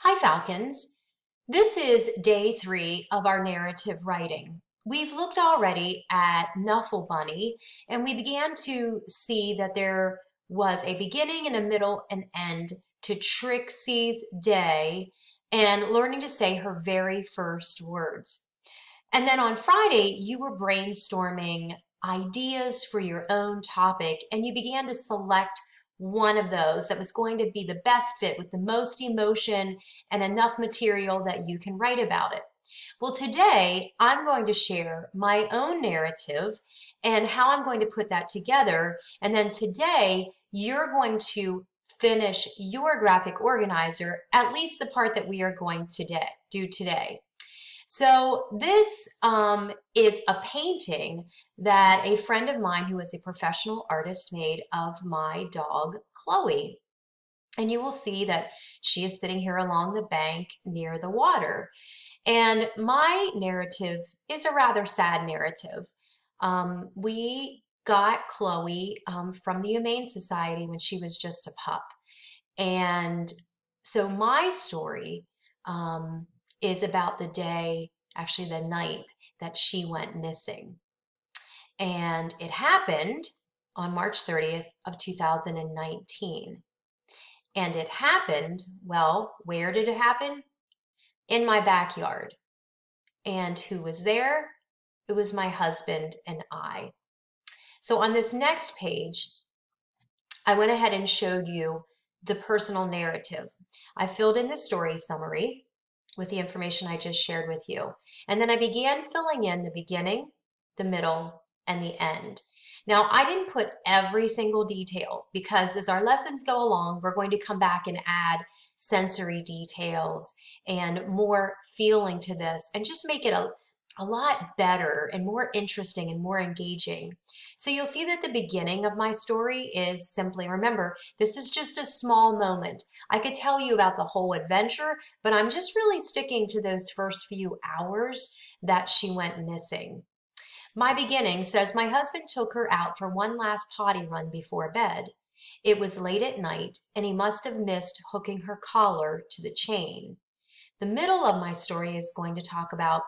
Hi, Falcons. This is day 3 of our narrative writing. We've looked already at Nuffle Bunny, and we began to see that there was a beginning and a middle and end to Trixie's day and learning to say her very first words. And then on Friday, you were brainstorming ideas for your own topic, and you began to select one of those that was going to be the best fit with the most emotion and enough material that you can write about it. Well, today I'm going to share my own narrative and how I'm going to put that together. And then today you're going to finish your graphic organizer, at least the part that we are going to do today. So this is a painting that a friend of mine who is a professional artist made of my dog, Chloe. And you will see that she is sitting here along the bank near the water. And my narrative is a rather sad narrative. We got Chloe from the Humane Society when she was just a pup. And so my story is about the day, actually the night that she went missing. And it happened on March 30th of 2019. And it happened, well, where did it happen? In my backyard. And who was there? It was my husband and I. So on this next page, I went ahead and showed you the personal narrative. I filled in the story summary with the information I just shared with you. And then I began filling in the beginning, the middle, and the end. Now, I didn't put every single detail because as our lessons go along, we're going to come back and add sensory details and more feeling to this and just make it a lot better and more interesting and more engaging. So you'll see that the beginning of my story is simply, remember, this is just a small moment. I could tell you about the whole adventure, but I'm just really sticking to those first few hours that she went missing. My beginning says my husband took her out for one last potty run before bed. It was late at night, and he must have missed hooking her collar to the chain. The middle of my story is going to talk about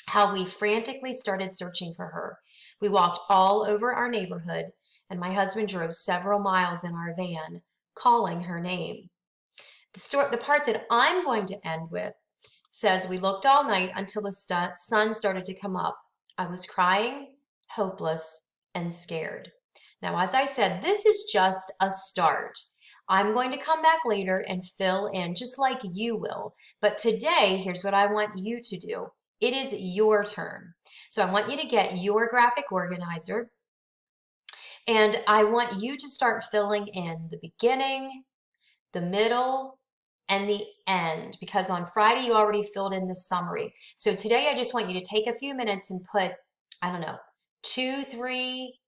how we frantically started searching for her. We walked all over our neighborhood, and my husband drove several miles in our van, calling her name. The part that I'm going to end with says we looked all night until the sun started to come up. I was crying, hopeless, and scared. Now, as I said, this is just a start. I'm going to come back later and fill in just like you will. But today, here's what I want you to do. It is your turn. So I want you to get your graphic organizer and I want you to start filling in the beginning, the middle, and the end, because on Friday you already filled in the summary. So today I just want you to take a few minutes and put, I don't know, 2, 3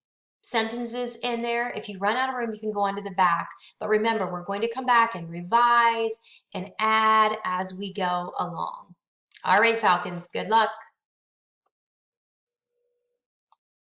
sentences in there. If you run out of room, you can go onto the back. But remember, we're going to come back and revise and add as we go along. All right, Falcons, good luck.